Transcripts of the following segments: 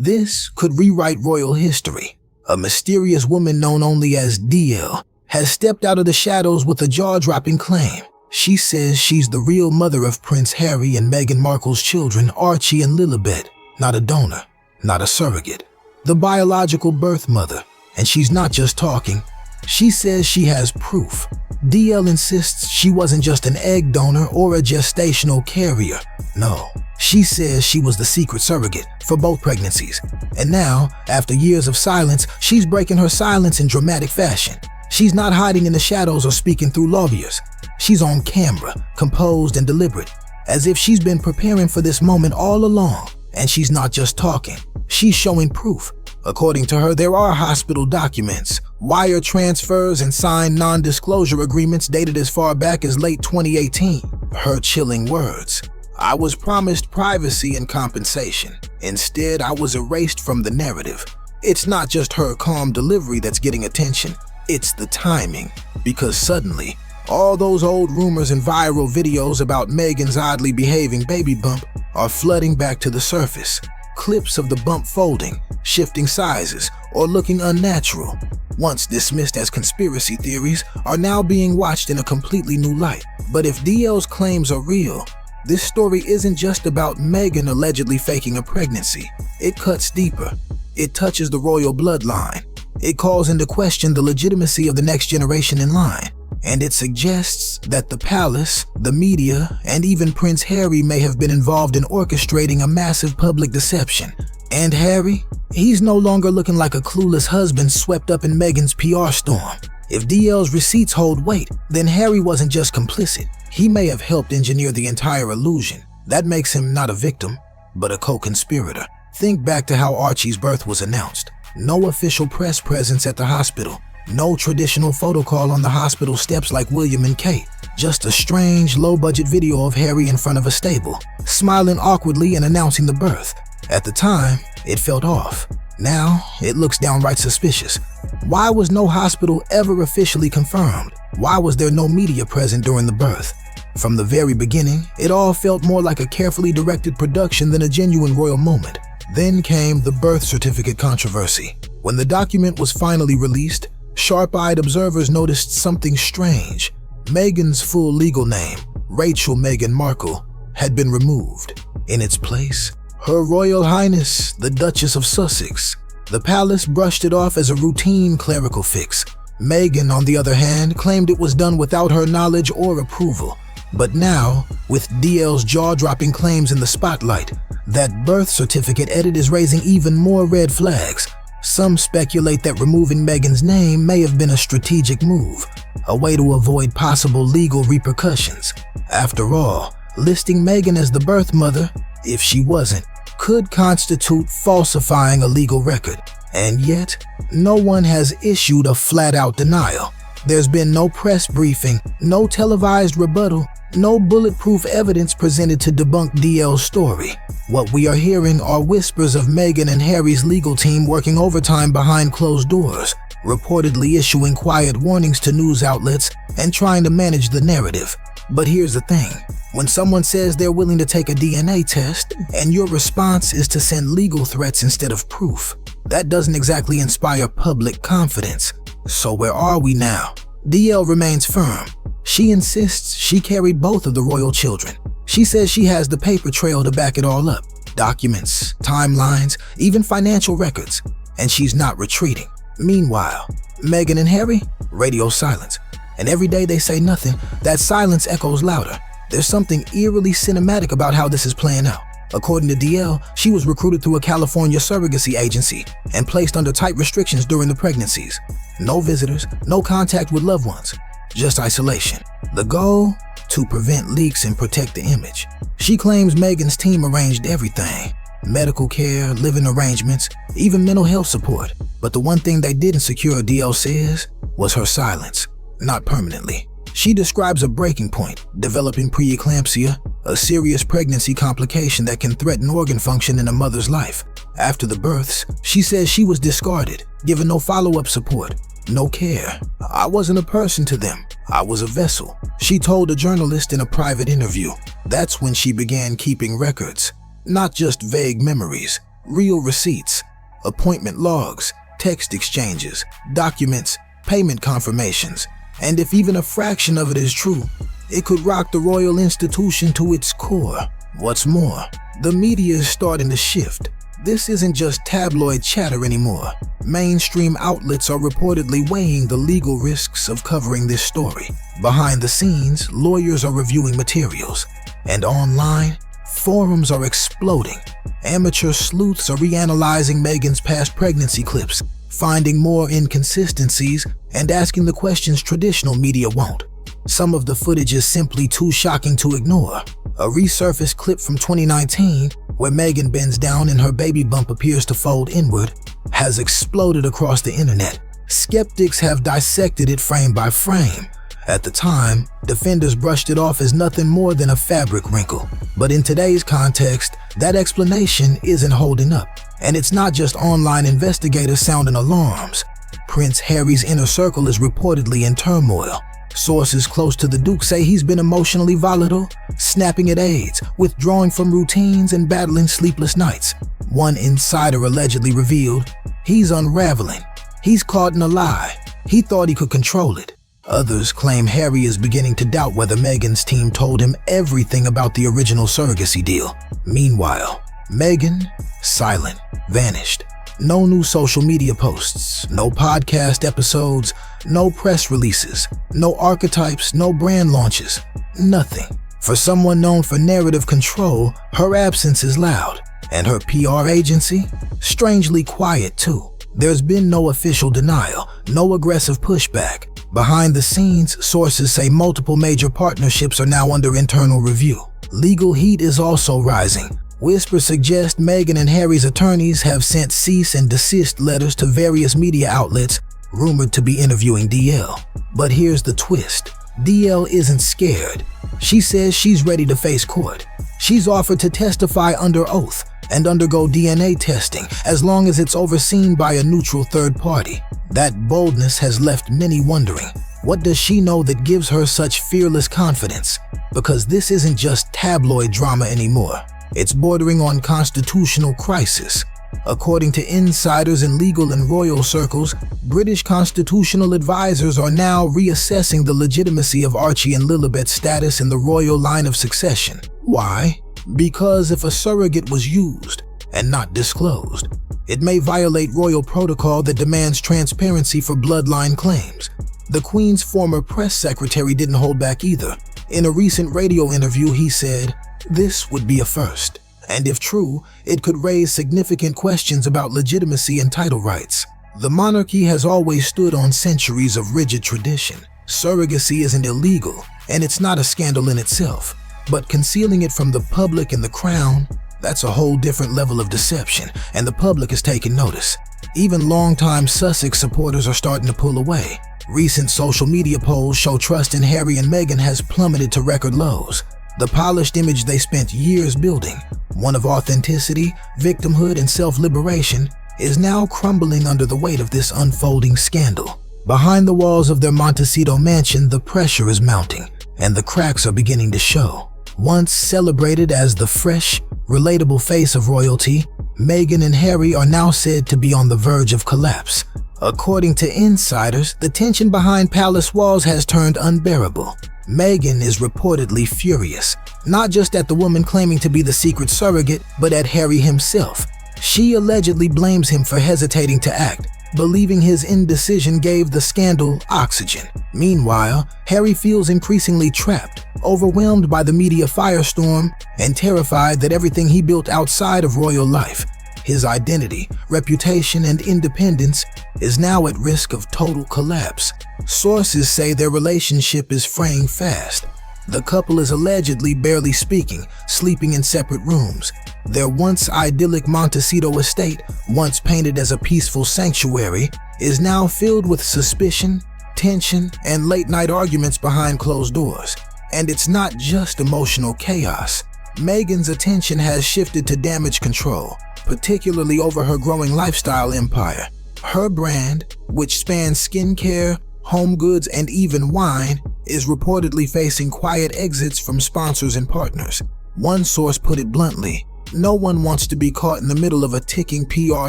This could rewrite royal history. A mysterious woman known only as DL has stepped out of the shadows with a jaw-dropping claim. She says she's the real mother of Prince Harry and Meghan Markle's children, Archie and Lilibet, not a donor, not a surrogate, the biological birth mother. And she's not just talking. She says she has proof. DL insists she wasn't just an egg donor or a gestational carrier. No, she says she was the secret surrogate for both pregnancies. And now, after years of silence, she's breaking her silence in dramatic fashion. She's not hiding in the shadows or speaking through lawyers. She's on camera, composed and deliberate, as if she's been preparing for this moment all along. And she's not just talking, she's showing proof. According to her, there are hospital documents, wire transfers, and signed non-disclosure agreements dated as far back as late 2018. Her chilling words: "I was promised privacy and compensation. Instead, I was erased from the narrative." It's not just her calm delivery that's getting attention, it's the timing. Because suddenly, all those old rumors and viral videos about Meghan's oddly behaving baby bump are flooding back to the surface. Clips of the bump folding, shifting sizes, or looking unnatural, once dismissed as conspiracy theories, are now being watched in a completely new light. But if DL's claims are real, this story isn't just about Meghan allegedly faking a pregnancy. It cuts deeper. It touches the royal bloodline. It calls into question the legitimacy of the next generation in line. And it suggests that the palace, the media, and even Prince Harry may have been involved in orchestrating a massive public deception. And Harry? He's no longer looking like a clueless husband swept up in Meghan's PR storm. If DL's receipts hold weight, then Harry wasn't just complicit. He may have helped engineer the entire illusion. That makes him not a victim, but a co-conspirator. Think back to how Archie's birth was announced. No official press presence at the hospital. No traditional photo call on the hospital steps like William and Kate. Just a strange, low-budget video of Harry in front of a stable, smiling awkwardly and announcing the birth. At the time, it felt off. Now, it looks downright suspicious. Why was no hospital ever officially confirmed? Why was there no media present during the birth? From the very beginning, it all felt more like a carefully directed production than a genuine royal moment. Then came the birth certificate controversy. When the document was finally released, sharp-eyed observers noticed something strange. Meghan's full legal name, Rachel Meghan Markle, had been removed. In its place, Her Royal Highness, the Duchess of Sussex. The palace brushed it off as a routine clerical fix. Meghan, on the other hand, claimed it was done without her knowledge or approval. But now, with DL's jaw-dropping claims in the spotlight, that birth certificate edit is raising even more red flags. Some speculate that removing Meghan's name may have been a strategic move, a way to avoid possible legal repercussions. After all, listing Meghan as the birth mother, if she wasn't, could constitute falsifying a legal record. And yet, no one has issued a flat-out denial. There's been no press briefing, no televised rebuttal, no bulletproof evidence presented to debunk DL's story. What we are hearing are whispers of Meghan and Harry's legal team working overtime behind closed doors, reportedly issuing quiet warnings to news outlets and trying to manage the narrative. But here's the thing. When someone says they're willing to take a DNA test and your response is to send legal threats instead of proof, that doesn't exactly inspire public confidence. So where are we now? DL remains firm. She insists she carried both of the royal children. She says she has the paper trail to back it all up. Documents, timelines, even financial records. And she's not retreating. Meanwhile, Meghan and Harry? Radio silence. And every day they say nothing, that silence echoes louder. There's something eerily cinematic about how this is playing out. According to DL, she was recruited through a California surrogacy agency and placed under tight restrictions during the pregnancies. No visitors, no contact with loved ones, just isolation. The goal? To prevent leaks and protect the image. She claims Meghan's team arranged everything. Medical care, living arrangements, even mental health support. But the one thing they didn't secure, DL says, was her silence. Not permanently. She describes a breaking point, developing preeclampsia, a serious pregnancy complication that can threaten organ function in a mother's life. After the births, she says she was discarded, given no follow-up support, no care. I wasn't a person to them. I was a vessel, she told a journalist in a private interview. That's when she began keeping records. Not just vague memories, real receipts, appointment logs, text exchanges, documents, payment confirmations. And if even a fraction of it is true, it could rock the royal institution to its core. What's more, the media is starting to shift. This isn't just tabloid chatter anymore. Mainstream outlets are reportedly weighing the legal risks of covering this story. Behind the scenes, lawyers are reviewing materials. And online, forums are exploding. Amateur sleuths are reanalyzing Meghan's past pregnancy clips, finding more inconsistencies and asking the questions traditional media won't. Some of the footage is simply too shocking to ignore. A resurfaced clip from 2019, where Meghan bends down and her baby bump appears to fold inward, has exploded across the internet. Skeptics have dissected it frame by frame. At the time, defenders brushed it off as nothing more than a fabric wrinkle. But in today's context, that explanation isn't holding up. And it's not just online investigators sounding alarms. Prince Harry's inner circle is reportedly in turmoil. Sources close to the Duke say he's been emotionally volatile, snapping at aides, withdrawing from routines, and battling sleepless nights. One insider allegedly revealed, he's unraveling. He's caught in a lie. He thought he could control it. Others claim Harry is beginning to doubt whether Meghan's team told him everything about the original surrogacy deal. Meanwhile, Meghan, silent, vanished. No new social media posts, no podcast episodes, no press releases, no archetypes, no brand launches, nothing. For someone known for narrative control, her absence is loud, and her PR agency, strangely quiet too. There's been no official denial, no aggressive pushback. Behind the scenes, sources say multiple major partnerships are now under internal review. Legal heat is also rising. Whispers suggest Meghan and Harry's attorneys have sent cease and desist letters to various media outlets rumored to be interviewing DL. But here's the twist. DL isn't scared. She says she's ready to face court. She's offered to testify under oath and undergo DNA testing as long as it's overseen by a neutral third party. That boldness has left many wondering, what does she know that gives her such fearless confidence? Because this isn't just tabloid drama anymore. It's bordering on constitutional crisis. According to insiders in legal and royal circles, British constitutional advisors are now reassessing the legitimacy of Archie and Lilibet's status in the royal line of succession. Why? Because if a surrogate was used and not disclosed, it may violate royal protocol that demands transparency for bloodline claims. The Queen's former press secretary didn't hold back either. In a recent radio interview, he said, "This would be a first. And if true, it could raise significant questions about legitimacy and title rights." The monarchy has always stood on centuries of rigid tradition. Surrogacy isn't illegal, and it's not a scandal in itself. But concealing it from the public and the crown, that's a whole different level of deception, and the public is taking notice. Even longtime Sussex supporters are starting to pull away. Recent social media polls show trust in Harry and Meghan has plummeted to record lows. The polished image they spent years building, one of authenticity, victimhood, and self-liberation, is now crumbling under the weight of this unfolding scandal. Behind the walls of their Montecito mansion, the pressure is mounting, and the cracks are beginning to show. Once celebrated as the fresh, relatable face of royalty, Meghan and Harry are now said to be on the verge of collapse. According to insiders, the tension behind palace walls has turned unbearable. Meghan is reportedly furious, not just at the woman claiming to be the secret surrogate, but at Harry himself. She allegedly blames him for hesitating to act, believing his indecision gave the scandal oxygen. Meanwhile, Harry feels increasingly trapped, overwhelmed by the media firestorm, and terrified that everything he built outside of royal life, his identity, reputation, and independence, is now at risk of total collapse. Sources say their relationship is fraying fast. The couple is allegedly barely speaking, sleeping in separate rooms. Their once idyllic Montecito estate, once painted as a peaceful sanctuary, is now filled with suspicion, tension, and late-night arguments behind closed doors. And it's not just emotional chaos. Meghan's attention has shifted to damage control, particularly over her growing lifestyle empire. Her brand, which spans skincare, home goods, and even wine, is reportedly facing quiet exits from sponsors and partners. One source put it bluntly, No one wants to be caught in the middle of a ticking PR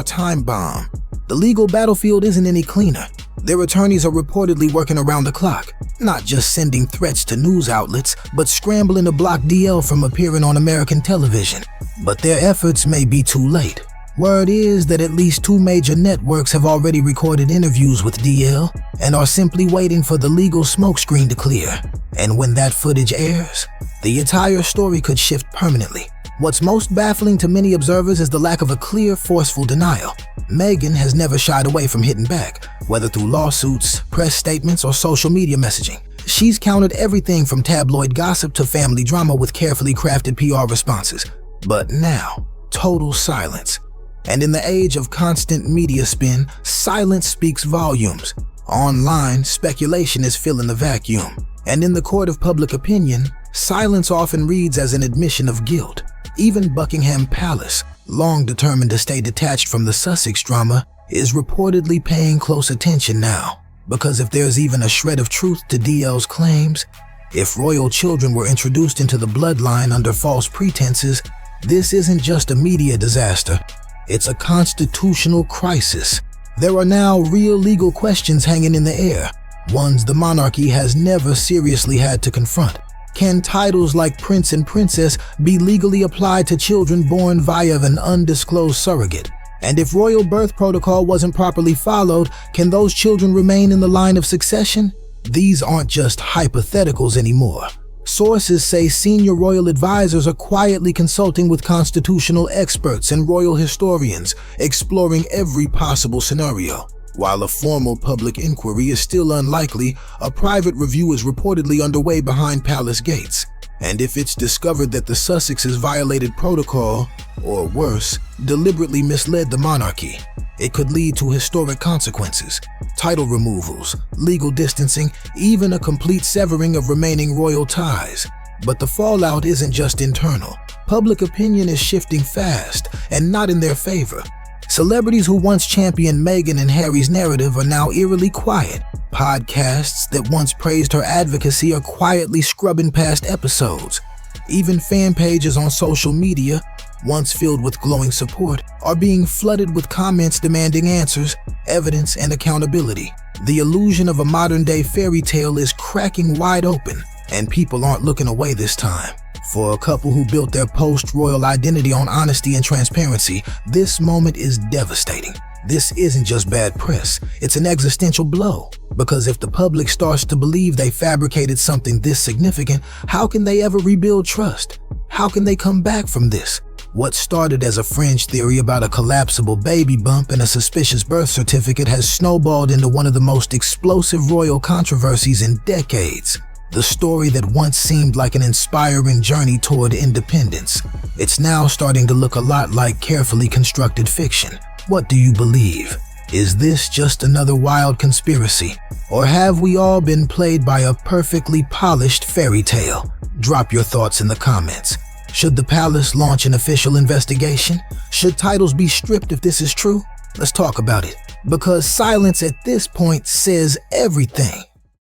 time bomb. The legal battlefield isn't any cleaner. Their attorneys are reportedly working around the clock, not just sending threats to news outlets, but scrambling to block DL from appearing on American television. But their efforts may be too late. Word is that at least 2 major networks have already recorded interviews with DL and are simply waiting for the legal smokescreen to clear. And when that footage airs, the entire story could shift permanently. What's most baffling to many observers is the lack of a clear, forceful denial. Meghan has never shied away from hitting back, whether through lawsuits, press statements, or social media messaging. She's countered everything from tabloid gossip to family drama with carefully crafted PR responses. But now, total silence. And in the age of constant media spin, silence speaks volumes. Online, speculation is filling the vacuum. And in the court of public opinion, silence often reads as an admission of guilt. Even Buckingham Palace, long determined to stay detached from the Sussex drama, is reportedly paying close attention now. Because if there's even a shred of truth to DL's claims, if royal children were introduced into the bloodline under false pretenses, this isn't just a media disaster. It's a constitutional crisis. There are now real legal questions hanging in the air, ones the monarchy has never seriously had to confront. Can titles like Prince and Princess be legally applied to children born via an undisclosed surrogate? And if royal birth protocol wasn't properly followed, can those children remain in the line of succession? These aren't just hypotheticals anymore. Sources say senior royal advisors are quietly consulting with constitutional experts and royal historians, exploring every possible scenario. While a formal public inquiry is still unlikely, a private review is reportedly underway behind palace gates. And if it's discovered that the Sussexes violated protocol, or worse, deliberately misled the monarchy, it could lead to historic consequences. Title removals, legal distancing, even a complete severing of remaining royal ties. But the fallout isn't just internal. Public opinion is shifting fast, and not in their favor. Celebrities who once championed Meghan and Harry's narrative are now eerily quiet. Podcasts that once praised her advocacy are quietly scrubbing past episodes. Even fan pages on social media, once filled with glowing support, are being flooded with comments demanding answers, evidence, and accountability. The illusion of a modern-day fairy tale is cracking wide open, and people aren't looking away this time. For a couple who built their post-royal identity on honesty and transparency, this moment is devastating. This isn't just bad press, it's an existential blow. Because if the public starts to believe they fabricated something this significant, how can they ever rebuild trust? How can they come back from this? What started as a fringe theory about a collapsible baby bump and a suspicious birth certificate has snowballed into one of the most explosive royal controversies in decades. The story that once seemed like an inspiring journey toward independence, it's now starting to look a lot like carefully constructed fiction. What do you believe? Is this just another wild conspiracy? Or have we all been played by a perfectly polished fairy tale? Drop your thoughts in the comments. Should the palace launch an official investigation? Should titles be stripped if this is true? Let's talk about it. Because silence at this point says everything.